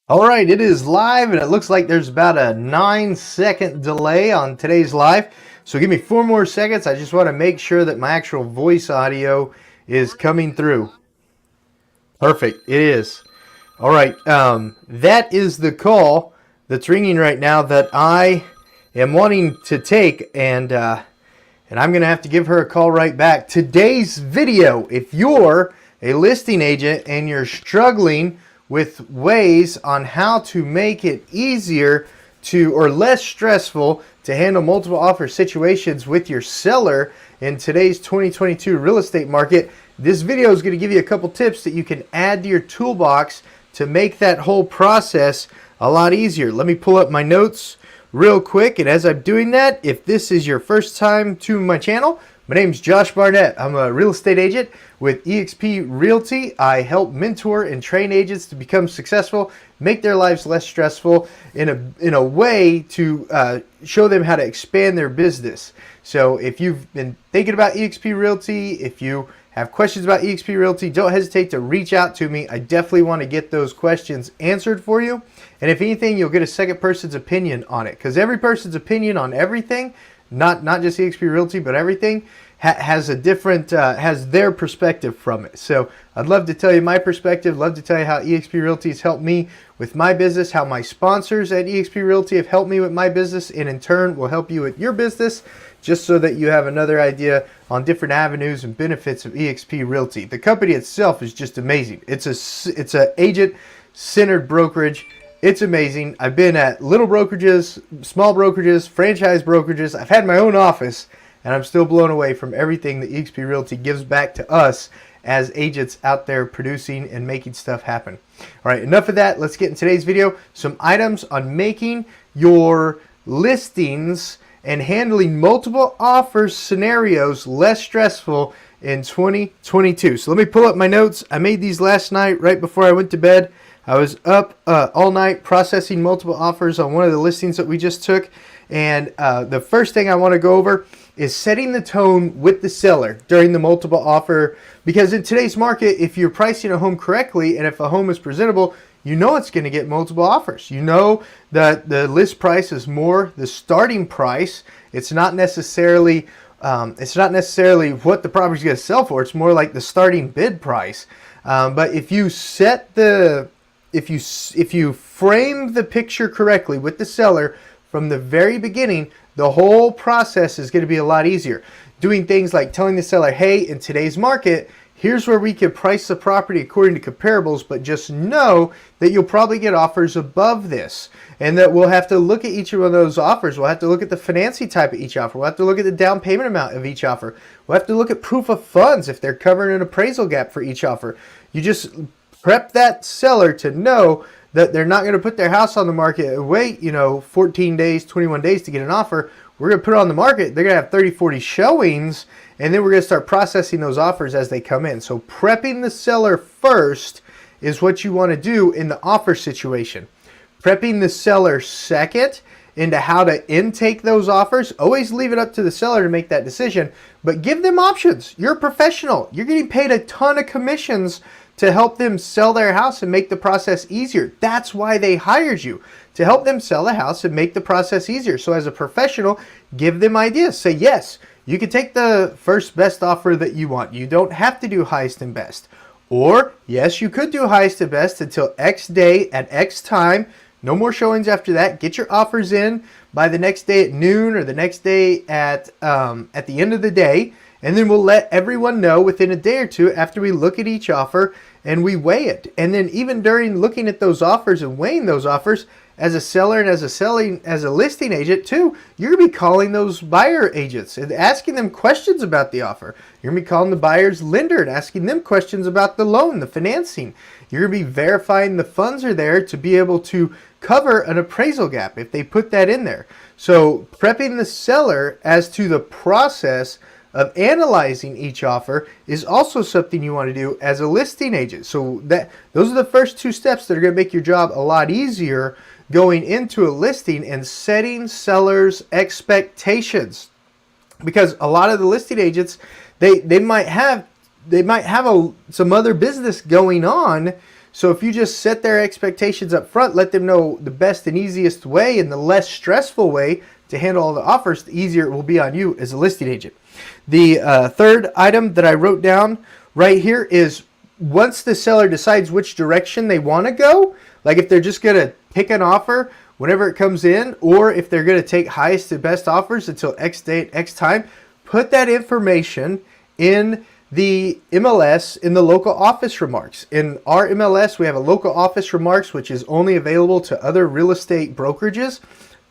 All right, it is live, and it looks like there's about a 9-second delay on today's live. So give me 4 more seconds. I just want to make sure that my actual voice audio is coming through. Perfect, it is. All right, that is the call that's ringing right now that I am wanting to take, and I'm going to have to give her a call right back. Today's video, if you're a listing agent and you're struggling with ways on how to make it easier to or less stressful to handle multiple offer situations with your seller in today's 2022 real estate market, this video is going to give you a couple tips that you can add to your toolbox to make that whole process a lot easier. Let me pull up my notes real quick, and as I'm doing that, if this is your first time to my channel, my name's Josh Barnett. I'm a real estate agent with eXp Realty. I help mentor and train agents to become successful, make their lives less stressful in a way to show them how to expand their business. So if you've been thinking about eXp Realty, if you have questions about eXp Realty, don't hesitate to reach out to me. I definitely want to get those questions answered for you. And if anything, you'll get a second person's opinion on it, because every person's opinion on everything, not just eXp Realty, but everything, has a different, has their perspective from it. So I'd love to tell you my perspective, love to tell you how eXp Realty has helped me with my business, how my sponsors at eXp Realty have helped me with my business, and in turn will help you with your business, just so that you have another idea on different avenues and benefits of eXp Realty. The company itself is just amazing. It's a agent-centered brokerage. It's amazing. I've been at little brokerages, small brokerages, franchise brokerages. I've had my own office, and I'm still blown away from everything that eXp Realty gives back to us as agents out there producing and making stuff happen. All right, enough of that. Let's get in today's video. Some items on making your listings and handling multiple offers scenarios less stressful in 2022. So let me pull up my notes. I made these last night right before I went to bed. I was up all night processing multiple offers on one of the listings that we just took. And the first thing I want to go over is setting the tone with the seller during the multiple offer. Because in today's market, if you're pricing a home correctly and if a home is presentable, you know it's going to get multiple offers. You know that the list price is more the starting price. It's not necessarily what the property is going to sell for. It's more like the starting bid price. But if you if you frame the picture correctly with the seller from the very beginning, the whole process is going to be a lot easier. Doing things like telling the seller, hey, in today's market, here's where we could price the property according to comparables, but just know that you'll probably get offers above this, and that we'll have to look at each one of those offers. We'll have to look at the financing type of each offer. We'll have to look at the down payment amount of each offer. We'll have to look at proof of funds if they're covering an appraisal gap for each offer. You just prep that seller to know that they're not going to put their house on the market and wait, 14 days, 21 days to get an offer. We're going to put it on the market. They're going to have 30, 40 showings, and then we're going to start processing those offers as they come in. So prepping the seller first is what you want to do in the offer situation. Prepping the seller second into how to intake those offers. Always leave it up to the seller to make that decision, but give them options. You're a professional. You're getting paid a ton of commissions to help them sell their house and make the process easier. That's why they hired you, to help them sell the house and make the process easier. So as a professional, give them ideas. Say, yes, you can take the first best offer that you want. You don't have to do highest and best. Or, yes, you could do highest and best until X day at X time. No more showings after that. Get your offers in by the next day at noon or the next day at the end of the day. And then we'll let everyone know within a day or two after we look at each offer and we weigh it. And then even during looking at those offers and weighing those offers, as a seller and as a listing agent too, you're going to be calling those buyer agents and asking them questions about the offer. You're going to be calling the buyer's lender and asking them questions about the loan, the financing. You're going to be verifying the funds are there to be able to cover an appraisal gap if they put that in there. So prepping the seller as to the process of analyzing each offer is also something you want to do as a listing agent. So those are the first 2 steps that are going to make your job a lot easier going into a listing and setting sellers' expectations. Because a lot of the listing agents, they might have some other business going on, So if you just set their expectations up front, let them know the best and easiest way and the less stressful way to handle all the offers, the easier it will be on you as a listing agent. The third item that I wrote down right here is once the seller decides which direction they want to go, like if they're just going to pick an offer whenever it comes in, or if they're going to take highest and best offers until X date, X time, put that information in the MLS in the local office remarks. In our MLS, we have a local office remarks, which is only available to other real estate brokerages.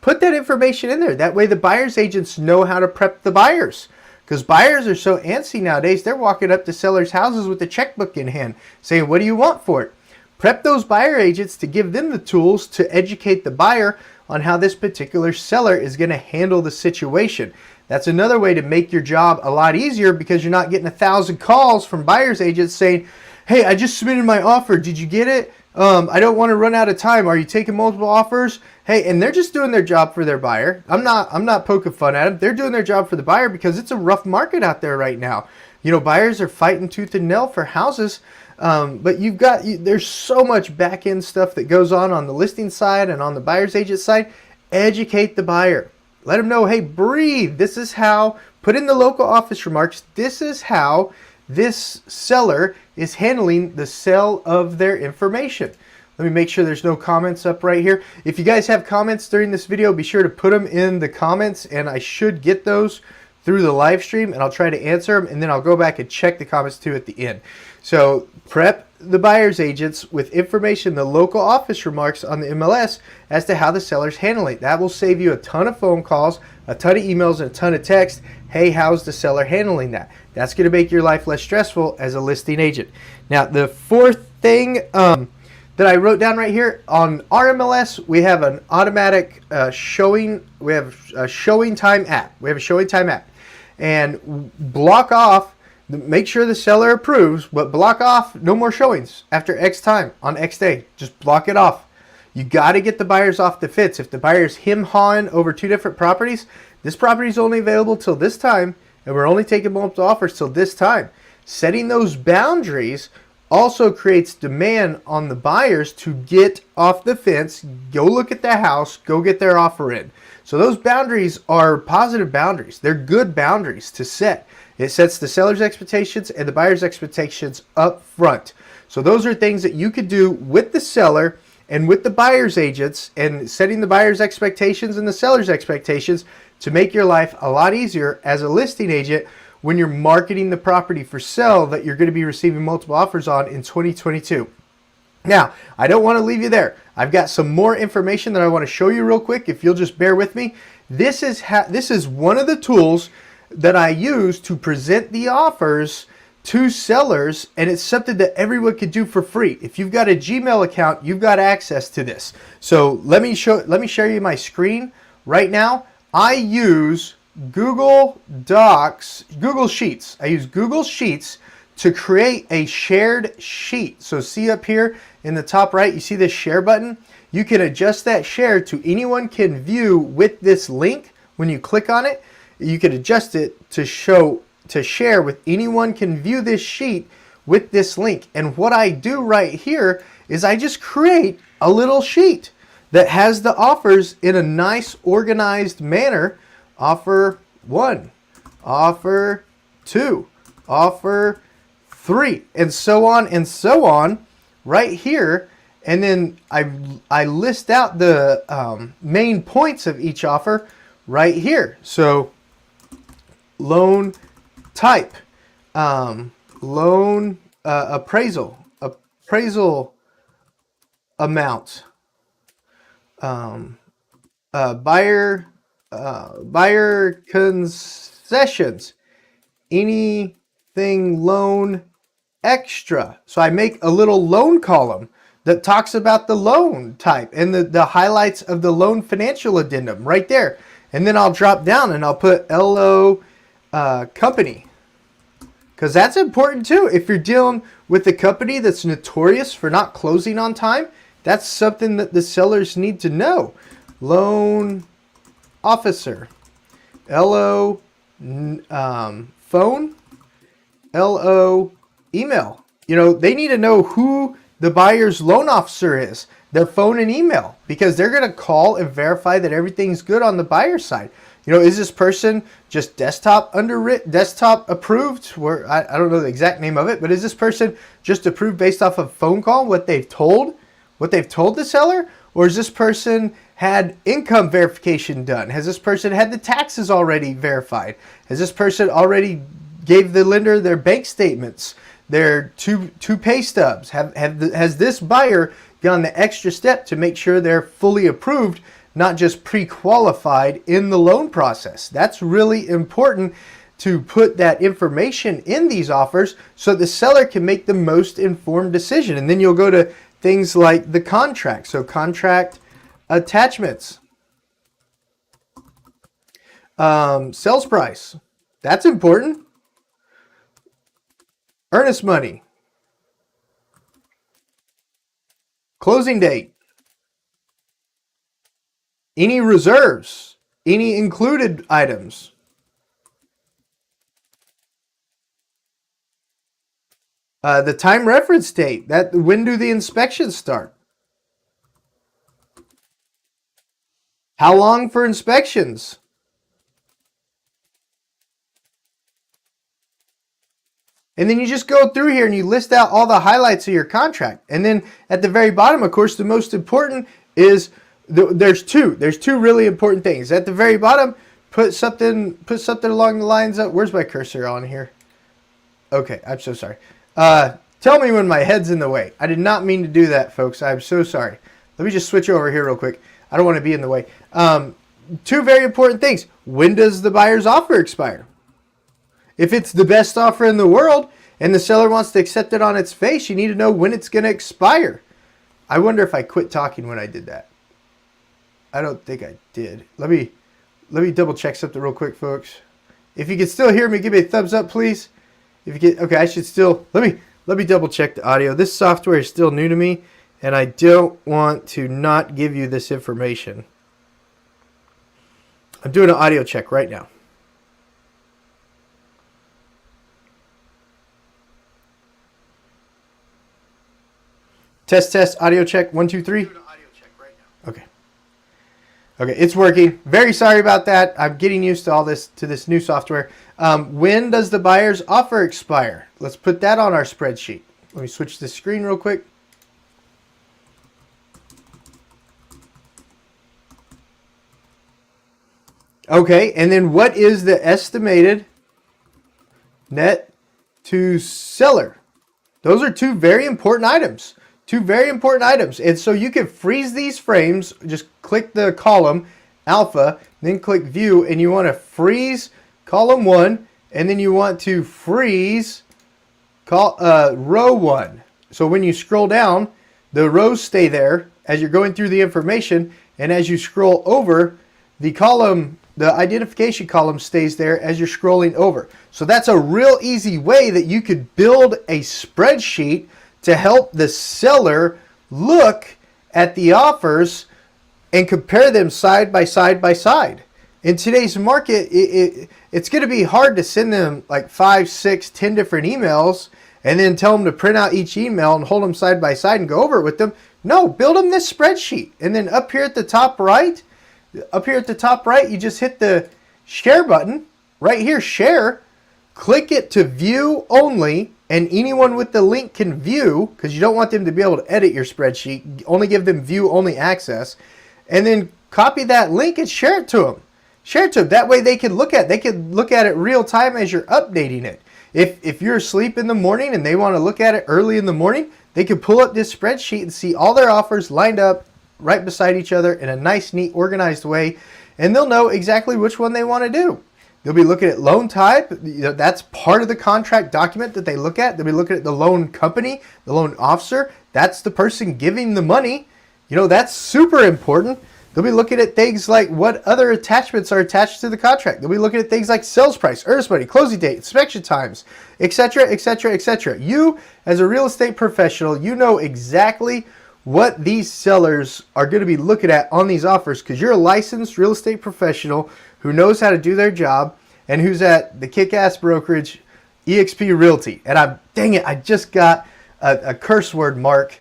Put that information in there. That way the buyer's agents know how to prep the buyers. Because buyers are so antsy nowadays, they're walking up to sellers' houses with a checkbook in hand saying, what do you want for it? Prep those buyer agents to give them the tools to educate the buyer on how this particular seller is going to handle the situation. That's another way to make your job a lot easier because you're not getting 1,000 calls from buyer's agents saying, hey, I just submitted my offer. Did you get it? I don't want to run out of time. Are you taking multiple offers? Hey, and they're just doing their job for their buyer. I'm not poking fun at them. They're doing their job for the buyer because it's a rough market out there right now. You know, buyers are fighting tooth and nail for houses. But there's so much back end stuff that goes on the listing side and on the buyer's agent side. Educate the buyer. Let them know, hey, breathe. This is how, put in the local office remarks, this is how this seller is handling the sale of their information. Let me make sure there's no comments up right here. If you guys have comments during this video, be sure to put them in the comments, and I should get those through the live stream, and I'll try to answer them, and then I'll go back and check the comments too at the end. So prep the buyer's agents with information in the local office remarks on the MLS as to how the seller's handling it. That will save you a ton of phone calls, a ton of emails, and a ton of text. Hey, how's the seller handling that? That's going to make your life less stressful as a listing agent. Now, the fourth thing that I wrote down right here, on our MLS, we have an automatic showing. We have a showing time app. And block off, make sure the seller approves, but block off no more showings after X time on X day. Just block it off. You got to get the buyers off the fence. If the buyer's him-hawing over two different properties, this property is only available till this time, and we're only taking multiple offers till this time. Setting those boundaries also creates demand on the buyers to get off the fence, go look at the house, go get their offer in. So those boundaries are positive boundaries. They're good boundaries to set. It sets the seller's expectations and the buyer's expectations up front. So those are things that you could do with the seller and with the buyer's agents, and setting the buyer's expectations and the seller's expectations to make your life a lot easier as a listing agent when you're marketing the property for sale that you're going to be receiving multiple offers on in 2022. Now, I don't want to leave you there. I've got some more information that I want to show you real quick if you'll just bear with me. This is one of the tools that I use to present the offers to sellers, and it's something that everyone could do for free. If you've got a Gmail account, you've got access to this. So let me share you my screen right now. I use Google Sheets. I use Google Sheets to create a shared sheet. So see up here in the top right, you see this share button? You can adjust that share to anyone can view with this link. When you click on it, you can adjust it to share with anyone can view this sheet with this link. And what I do right here is I just create a little sheet that has the offers in a nice organized manner. Offer 1, offer 2, offer 3, and so on right here. And then I list out the main points of each offer right here. So loan type, loan appraisal amount, buyer concessions, anything loan extra. So I make a little loan column that talks about the loan type and the highlights of the loan financial addendum right there. And then I'll drop down and I'll put LO company, because that's important too. If you're dealing with a company that's notorious for not closing on time, that's something that the sellers need to know. Loan officer, LO phone, LO email. You know, they need to know who the buyer's loan officer is, their phone and email, because they're going to call and verify that everything's good on the buyer's side. You know, is this person just desktop approved? Where I don't know the exact name of it, but is this person just approved based off of phone call, what they've told the seller? Or has this person had income verification done? Has this person had the taxes already verified? Has this person already gave the lender their bank statements, their two pay stubs? Has this buyer gone the extra step to make sure they're fully approved, not just pre-qualified in the loan process? That's really important to put that information in these offers so the seller can make the most informed decision. And then you'll go to things like the contract. So contract attachments, sales price, that's important. Earnest money, closing date, any reserves, any included items, the time reference date, that when do the inspections start? How long for inspections? And then you just go through here and you list out all the highlights of your contract. And then at the very bottom, of course, the most important is there's two really important things. At the very bottom, put something along the lines of, where's my cursor on here? Okay, I'm so sorry. Tell me when my head's in the way. I did not mean to do that, folks. I'm so sorry. Let me just switch over here real quick. I don't want to be in the way. Two very important things. When does the buyer's offer expire? If it's the best offer in the world and the seller wants to accept it on its face, you need to know when it's going to expire. I wonder if I quit talking when I did that. I don't think I did. Let me double check something real quick, folks. If you can still hear me, give me a thumbs up, please. If you get, okay, I should still, let me double check the audio. This software is still new to me, and I don't want to not give you this information. I'm doing an audio check right now. Test, audio check, 1, 2, 3. Okay. Okay, it's working. Very sorry about that. I'm getting used to all this, to this new software. When does the buyer's offer expire? Let's put that on our spreadsheet. Let me switch the screen real quick. Okay, and then what is the estimated net to seller? Those are two very important items. Two very important items. And so you can freeze these frames. Just click the column, alpha, then click view, and you want to freeze column 1, and then you want to freeze row 1. So when you scroll down, the rows stay there as you're going through the information, and as you scroll over, the column, the identification column stays there as you're scrolling over. So that's a real easy way that you could build a spreadsheet to help the seller look at the offers and compare them side by side by side. In today's market, it's going to be hard to send them like 5, 6, 10 different emails and then tell them to print out each email and hold them side by side and go over it with them. No, build them this spreadsheet. And then up here at the top right, you just hit the share button right here, share, click it to view only, and anyone with the link can view, because you don't want them to be able to edit your spreadsheet. Only give them view only access, and then copy that link and share it to them. Share it to them. That way they can look at it real time as you're updating it. If you're asleep in the morning and they want to look at it early in the morning, they can pull up this spreadsheet and see all their offers lined up right beside each other in a nice, neat, organized way, and they'll know exactly which one they want to do. They'll be looking at loan type. That's part of the contract document that they look at. They'll be looking at the loan company, the loan officer. That's the person giving the money. That's super important. They'll be looking at things like what other attachments are attached to the contract. They'll be looking at things like sales price, earnest money, closing date, inspection times, etc., etc., etc. You, as a real estate professional, you know exactly what these sellers are going to be looking at on these offers, because you're a licensed real estate professional who knows how to do their job and who's at the kick-ass brokerage, EXP Realty. And dang it, I just got a curse word mark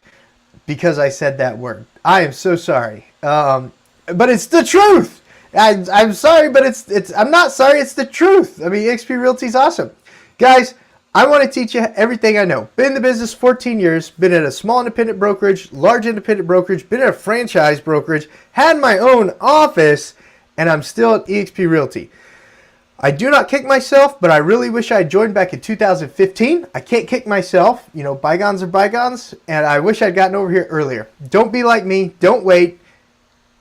because I said that word. I am so sorry. But it's the truth. I'm sorry, but I'm not sorry. It's the truth. I mean, EXP Realty is awesome. Guys, I want to teach you everything I know. Been in the business 14 years, been at a small independent brokerage, large independent brokerage, been at a franchise brokerage, had my own office, and I'm still at EXP Realty. I do not kick myself, but I really wish I had joined back in 2015. I can't kick myself. You know, bygones are bygones, and I wish I'd gotten over here earlier. Don't be like me. Don't wait.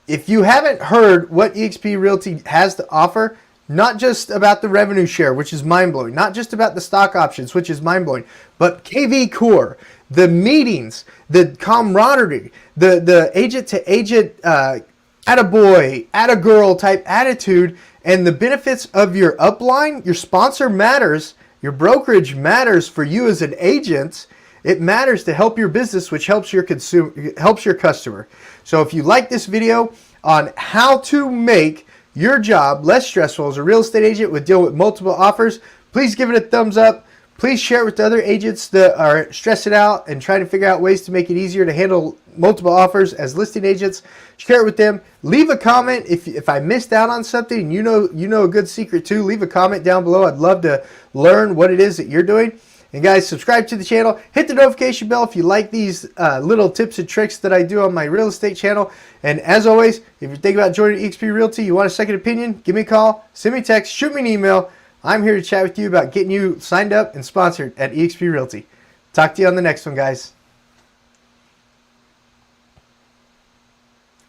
If you haven't heard what EXP Realty has to offer, not just about the revenue share, which is mind-blowing, not just about the stock options, which is mind-blowing, but KV Core, the meetings, the camaraderie, the agent-to-agent attaboy, attagirl type attitude, and the benefits of your upline. Your sponsor matters. Your brokerage matters for you as an agent. It matters to help your business, which helps your customer. So if you like this video on how to make your job less stressful as a real estate agent with dealing with multiple offers, please give it a thumbs up. Please share it with the other agents that are stressing out and trying to figure out ways to make it easier to handle multiple offers as listing agents. Share it with them. Leave a comment if I missed out on something and you know a good secret too. Leave a comment down below. I'd love to learn what it is that you're doing. And guys, subscribe to the channel. Hit the notification bell if you like these little tips and tricks that I do on my real estate channel. And as always, if you're thinking about joining EXP Realty, you want a second opinion, give me a call, send me a text, shoot me an email. I'm here to chat with you about getting you signed up and sponsored at EXP Realty. Talk to you on the next one, guys.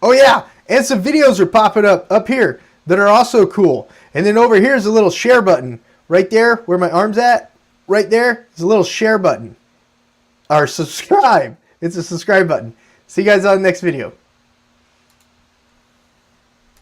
Oh yeah, and some videos are popping up here that are also cool. And then over here is a little share button. Right there, where my arm's at, right there is a little share button. Or subscribe. It's a subscribe button. See you guys on the next video.